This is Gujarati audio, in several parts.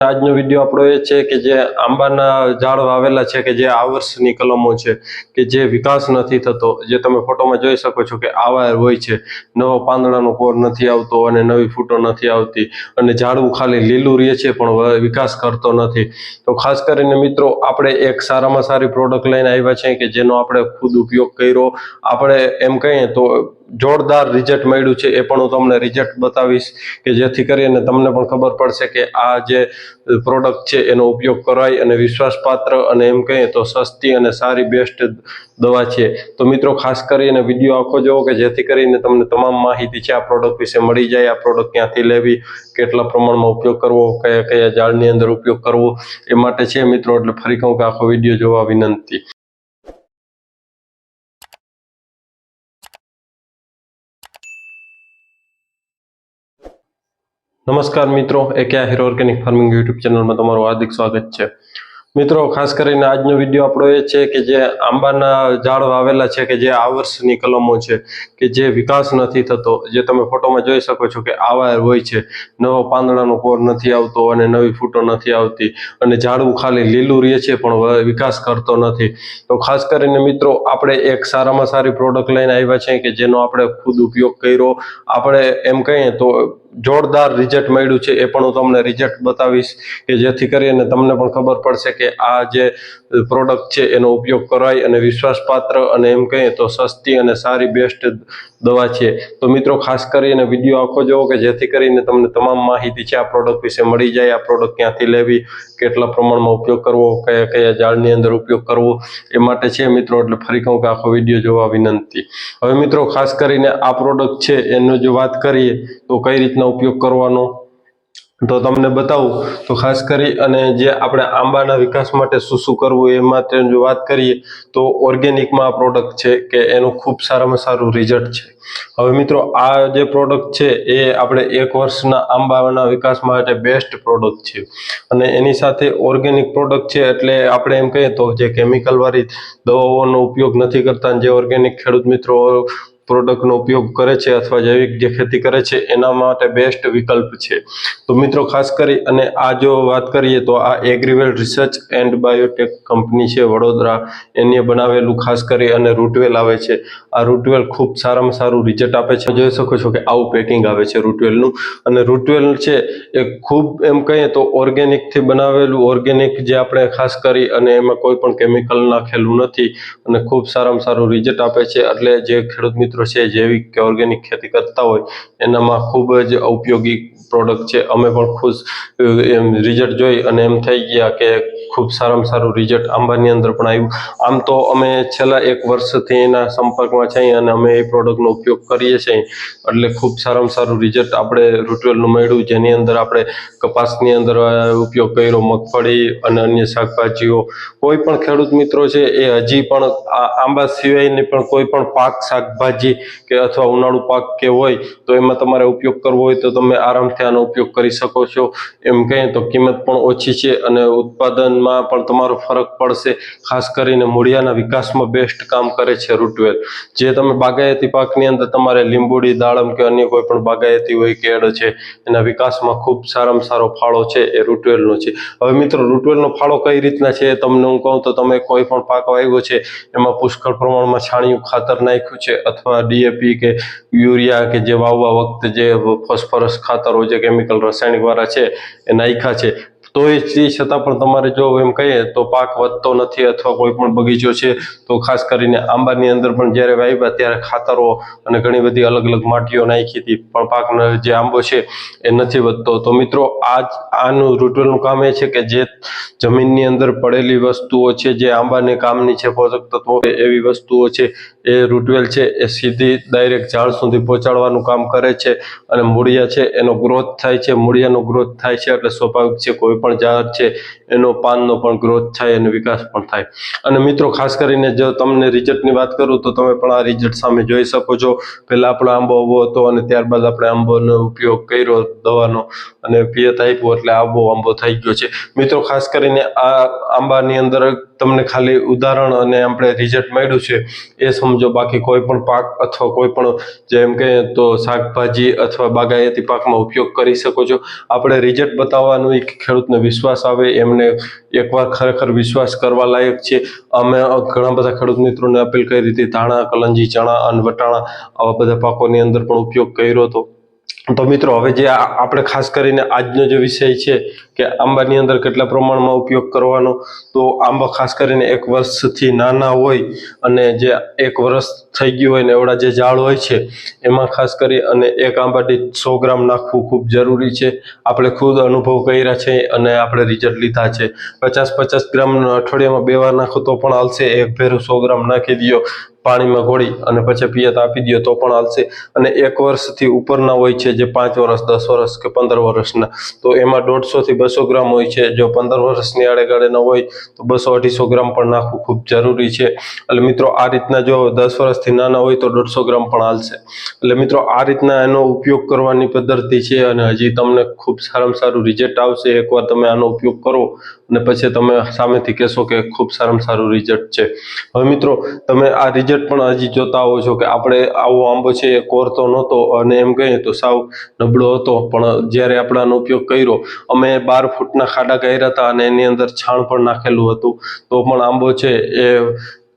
આજનો વિડીયો આપણો એ છે કે જે આંબાના ઝાડ વાવેલા છે કે જે આ વર્ષની કલમો છે કે જે વિકાસ નથી થતો, જે તમે ફોટોમાં જોઈ શકો છો કે આવા હોય છે, નવો પાંદડાનો કોર નથી આવતો અને નવી ફૂટો નથી આવતી અને ઝાડવું ખાલી લીલું રહે છે પણ વિકાસ કરતો નથી. તો ખાસ કરીને મિત્રો આપણે એક સારામાં સારી પ્રોડક્ટ લઈને આવ્યા છે કે જેનો આપણે ખુદ ઉપયોગ કર્યો. આપણે એમ કહીએ તો જોરદાર રિઝલ્ટ મળ્યું છે, એ પણ હું તમને રિઝલ્ટ બતાવીશ કે જેથી કરીને તમને પણ ખબર પડશે કે આ જે પ્રોડક્ટ છે એનો ઉપયોગ કરાય અને વિશ્વાસપાત્ર અને એમ કહીએ તો સસ્તી અને સારી બેસ્ટ દવા છે. તો મિત્રો ખાસ કરીને વિડીયો આખો જોવો કે જેથી કરીને તમને તમામ માહિતી છે આ પ્રોડક્ટ વિશે મળી જાય. આ પ્રોડક્ટ ક્યાંથી લેવી, કેટલા પ્રમાણમાં ઉપયોગ કરવો, કયા કયા ઝાડની અંદર ઉપયોગ કરવો, એ માટે છે મિત્રો. એટલે ફરી કહું કે આખો વિડીયો જોવા વિનંતી. નમસ્કાર મિત્રો, એકે આહિર ઓર્ગેનિક ફાર્મિંગ યુટ્યુબ ચેનલમાં તમારું હાર્દિક સ્વાગત છે. મિત્રો ખાસ કરીને આજનો વિડીયો આપણો એ છે કે જે આંબાના ઝાડ વાવેલા છે કે જે આ વર્ષની કલમો છે કે જે વિકાસ નથી થતો, જે તમે ફોટોમાં જોઈ શકો છો કે આવા હોય છે, નવો પાંદડાનો કોર નથી આવતો અને નવી ફૂટો નથી આવતી અને ઝાડવું ખાલી લીલું રહે છે પણ વિકાસ કરતો નથી. તો ખાસ કરીને મિત્રો આપણે એક સારામાં સારી પ્રોડક્ટ લઈને આવ્યા છે કે જેનો આપણે ખુદ ઉપયોગ કર્યો. આપણે એમ કહીએ તો જોરદાર રિઝલ્ટ મળ્યું છે, એ પણ હું તમને રિઝલ્ટ બતાવીશ કે જેથી કરીને તમને પણ ખબર પડશે કે આ જે પ્રોડક્ટ છે એનો ઉપયોગ કરાય અને વિશ્વાસપાત્ર અને એમ કહીએ તો સસ્તી અને સારી બેસ્ટ દવા છે. તો મિત્રો ખાસ કરીને વિડીયો આખો જોવો કે જેથી કરીને તમને તમામ માહિતી છે આ પ્રોડક્ટ વિશે મળી જાય. આ પ્રોડક્ટ ક્યાંથી લેવી, કેટલા પ્રમાણમાં ઉપયોગ કરવો, કયા કયા ઝાડની અંદર ઉપયોગ કરવો, એ માટે છે મિત્રો. એટલે ફરી કહું કે આખો વિડીયો જોવા વિનંતી. હવે મિત્રો ખાસ કરીને આ પ્રોડક્ટ છે એનો જો વાત કરીએ તો કઈ રીતના ઉપયોગ કરવાનો તો તમને બતાવું. તો ખાસ કરી અને જે આપણે આંબાના વિકાસ માટે શું કરવું એ માટે જો વાત કરીએ તો ઓર્ગેનિકમાં આ પ્રોડક્ટ છે કે એનું ખૂબ સારામાં સારું રિઝલ્ટ છે. હવે મિત્રો આ જે પ્રોડક્ટ છે એ આપણે એક વર્ષના આંબાના વિકાસ માટે બેસ્ટ પ્રોડક્ટ છે અને એની સાથે ઓર્ગેનિક પ્રોડક્ટ છે. એટલે આપણે એમ કહીએ તો જે કેમિકલ વાળી દવાઓનો ઉપયોગ નથી કરતા, જે ઓર્ગેનિક ખેડૂત મિત્રો પ્રોડક્ટનો ઉપયોગ કરે છે અથવા જૈવિક જે ખેતી કરે છે એના માટે બેસ્ટ વિકલ્પ છે. તો મિત્રો ખાસ કરી અને આ જો વાત કરીએ તો આ એગ્રીવેલ રિસર્ચ એન્ડ બાયોટેક કંપની છે વડોદરા, એને બનાવેલું ખાસ કરી અને રૂટવેલ આવે છે. આ રૂટવેલ ખૂબ સારામાં સારું રિઝલ્ટ આપે છે. જોઈ શકો છો કે આવું પેકિંગ આવે છે રૂટવેલનું અને રૂટવેલ છે એ ખૂબ એમ કહીએ તો ઓર્ગેનિકથી બનાવેલું, ઓર્ગેનિક જે આપણે ખાસ કરી અને એમાં કોઈ પણ કેમિકલ નાખેલું નથી અને ખૂબ સારામાં સારું રિઝલ્ટ આપે છે. એટલે જે ખેડૂત મિત્રો છે જૈવિક કે ઓર્ગેનિક ખેતી કરતા હોય એનામાં ખૂબ જ ઉપયોગી પ્રોડક્ટ છે. અમે પણ ખુશ એમ રિઝલ્ટ જોઈ અને એમ થઈ ગયા કે ખૂબ સારામાં સારું રિઝલ્ટ આંબાની અંદર પણ આવ્યું. આમ તો અમે છેલ્લા 1 વર્ષથી એના સંપર્કમાં છીએ અને અમે એ પ્રોડક્ટનો ઉપયોગ કરીએ છીએ. એટલે ખૂબ સારામાં સારું રિઝલ્ટ આપણે રૂટવેલનું મળ્યું, જેની અંદર આપણે કપાસની અંદર ઉપયોગ કર્યો, મગફળી અને અન્ય શાકભાજીઓ. કોઈ પણ ખેડૂત મિત્રો છે એ હજી પણ આંબા સિવાયની પણ કોઈ પણ પાક, શાકભાજી કે અથવા ઉનાળુ પાક કે હોય તો એમાં તમારે ઉપયોગ કરવો હોય તો તમે આરામથી આનો ઉપયોગ કરી શકો છો. એમ કહીએ તો કિંમત પણ ઓછી છે અને ઉત્પાદનમાં પણ તમારો ફરક પડશે. ખાસ કરીને મૂળિયાના વિકાસમાં બેસ્ટ કામ કરે છે રૂટવેલ. જે તમે બાગાયતી પાકની અંદર તમારે લીંબુડી, દાડમ કે અન્ય કોઈ પણ બાગાયતી હોય કેળ છે એના વિકાસમાં ખૂબ સારામાં સારો ફાળો છે એ રૂટવેલનો છે. હવે મિત્રો રૂટવેલનો ફાળો કઈ રીતના છે તમને હું કહું તો તમે કોઈ પણ પાક વાવ્યો છે એમાં પુષ્કળ પ્રમાણમાં છાણિયું ખાતર નાખ્યું છે અથવા ડીએપી કે યુરિયા કે જે વાવવા વખતે જે ફોસ્ફરસ ખાતરો જે કેમિકલ રાસાયણિક વાળા છે એ નાખ્યા છે, તો એ છતાં પણ તમારે જો એમ કહીએ તો પાક વધતો નથી અથવા કોઈ પણ બગીચો છે તો ખાસ કરીને આંબાની અંદર પણ જ્યારે વાવ્યા ત્યારે ખાતરો અને ઘણી બધી અલગ અલગ માટીઓ નાખી હતી પણ પાકનો જે આંબો છે એ નથી વધતો. તો મિત્રો આનું રૂટવેલનું કામ એ છે કે જે જમીનની અંદર પડેલી વસ્તુઓ છે જે આંબાને કામની છે, પોષક તત્વો એવી વસ્તુઓ છે એ રૂટવેલ છે એ સીધી ડાયરેક્ટ ઝાડ સુધી પહોંચાડવાનું કામ કરે છે અને મૂળિયા છે એનો ગ્રોથ થાય છે. મૂળિયાનો ગ્રોથ થાય છે એટલે સ્વાભાવિક છે કોઈ પણ ઝાડ છે એનો પાનનો પણ ગ્રોથ થાય અને વિકાસ પણ થાય. અને મિત્રો ખાસ કરીને જો તમને રિઝલ્ટની વાત કરું તો તમે પણ આ રિઝલ્ટ સામે જોઈ શકો છો. પહેલા આપણો આંબો આવો હતો અને ત્યારબાદ આપણે આંબોનો ઉપયોગ કર્યો દવાનો અને પિયત આપ્યું એટલે આંબો થઈ ગયો છે. મિત્રો ખાસ કરીને આ આંબાની અંદર તમને ખાલી ઉદાહરણ અને આપણે રિઝલ્ટ મળ્યું છે એ સમજો, બાકી કોઈ પણ પાક અથવા કોઈ પણ જેમ કે તો શાકભાજી અથવા બાગાયતી પાકમાં ઉપયોગ કરી શકો છો. આપણે રિઝલ્ટ બતાવવાનું એક ખેડૂત ખેડૂતને વિશ્વાસ આવે એમને એકવાર ખરેખર વિશ્વાસ કરવા લાયક છે. અમે ઘણા બધા ખેડૂત મિત્રોને અપીલ કરી હતી, ધાણા, કલંજી, ચણા અને વટાણા આવા બધા પાકોની અંદર પણ ઉપયોગ કર્યો હતો. તો મિત્રો હવે જે આપણે ખાસ કરીને આજનો જે વિષય છે કે આંબાની અંદર કેટલા પ્રમાણમાં ઉપયોગ કરવાનો, તો આંબા ખાસ કરીને 1 વર્ષથી નાના હોય અને જે 1 વર્ષ થઈ ગયું હોય ને એવડા જે ઝાડ હોય છે એમાં ખાસ કરી અને એક આંબા દીઠ 100 ગ્રામ નાખવું ખૂબ જરૂરી છે. આપણે ખુદ અનુભવ કર્યા છે અને આપણે રિઝલ્ટ લીધા છે. 50-50 ગ્રામ અઠવાડિયામાં 2 વાર નાખો તો પણ હાલશે. એક ભેરું 100 ગ્રામ નાખી દો પાણીમાં ઘોળી અને પછી પિયત આપી દો તો પણ હાલશે. અને 1 વર્ષથી ઉપરના હોય છે જે 5 વર્ષ, 10 વર્ષ કે 15 વર્ષના, તો એમાં 150 થી 200 ગ્રામ હોય છે. જો 15 વર્ષની આડેગાળેના હોય તો 200-250 ગ્રામ પણ નાખવું ખૂબ જરૂરી છે. એટલે મિત્રો આ રીતના જો 10 વર્ષથી નાના હોય તો 150 ગ્રામ પણ હાલશે. એટલે મિત્રો આ રીતના એનો ઉપયોગ કરવાની પદ્ધતિ છે અને હજી તમને ખૂબ સારામાં સારું રિઝલ્ટ આવશે એકવાર તમે આનો ઉપયોગ કરો અને પછી તમે સામેથી કહેશો કે ખૂબ સારામાં સારું રિઝલ્ટ છે. હવે મિત્રો તમે આ રિઝલ્ટ પણ હજી જોતા હોવ છો કે આપણે આવો આંબો છે એ કોરતો નહોતો અને એમ કહીએ તો સાવ નબળો હતો, પણ જ્યારે આપણે આનો ઉપયોગ કર્યો, અમે 12 ફૂટના ખાડા કર્યા હતા અને એની અંદર છાણ પણ નાખેલું હતું, તો પણ આંબો છે એ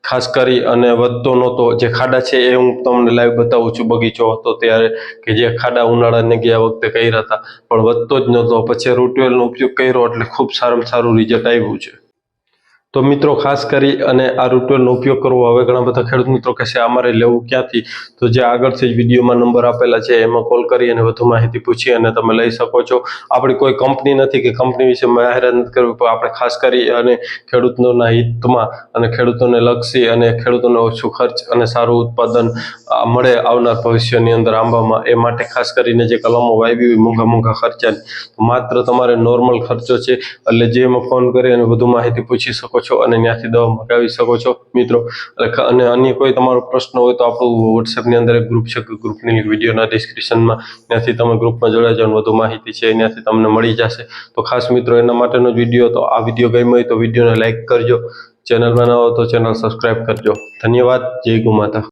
ખાસ કરી અને વધતો નહોતો. જે ખાડા છે એ હું તમને લાઈવ બતાવું છું. બગીચો હતો ત્યારે કે જે ખાડા ઉનાળાને ગયા વખતે કર્યા હતા પણ વધતો જ નહોતો. પછી રૂટવેલનો ઉપયોગ કર્યો એટલે ખૂબ સારામાં સારું રિઝલ્ટ આવ્યું છે. તો મિત્રો ખાસ કરી અને આ રૂટવેલનો ઉપયોગ કરવો. હવે ઘણા બધા ખેડૂત મિત્રો કહેશે અમારે લેવું ક્યાંથી, તો જે આગળથી જ વિડીયોમાં નંબર આપેલા છે એમાં કોલ કરી અને વધુ માહિતી પૂછી અને તમે લઈ શકો છો. આપણી કોઈ કંપની નથી કે કંપની વિશે જાહેરાત નથી કરવી, પણ આપણે ખાસ કરી અને ખેડૂતોના હિતમાં અને ખેડૂતોને લક્ષી અને ખેડૂતોને ઓછું ખર્ચ અને સારું ઉત્પાદન મળે આવનાર ભવિષ્યની અંદર આંબામાં, એ માટે ખાસ કરીને જે કલમો વાવી હોય મોંઘા ખર્ચાની, માત્ર તમારે નોર્મલ ખર્ચો છે. એટલે જેમાં ફોન કરી અને વધુ માહિતી પૂછી શકો છો અને ત્યાંથી દવા મગાવી શકો છો મિત્રો. અને અન્ય કોઈ તમારો પ્રશ્ન હોય તો આપણું વોટ્સએપની અંદર એક ગ્રુપ છે, ગ્રુપની લિંક વિડીયોના ડિસ્ક્રિપ્શનમાં, ત્યાંથી તમે ગ્રુપમાં જોડાઈ જાઓ, વધુ માહિતી છે ત્યાંથી તમને મળી જશે. તો ખાસ મિત્રો એના માટેનો જ વિડીયો. તો આ વિડીયો ગમ્યો હોય તો વિડીયોને લાઈક કરજો, ચેનલમાં ન હો તો ચેનલ સબસ્ક્રાઈબ કરજો. ધન્યવાદ. જય ગૌ માતા.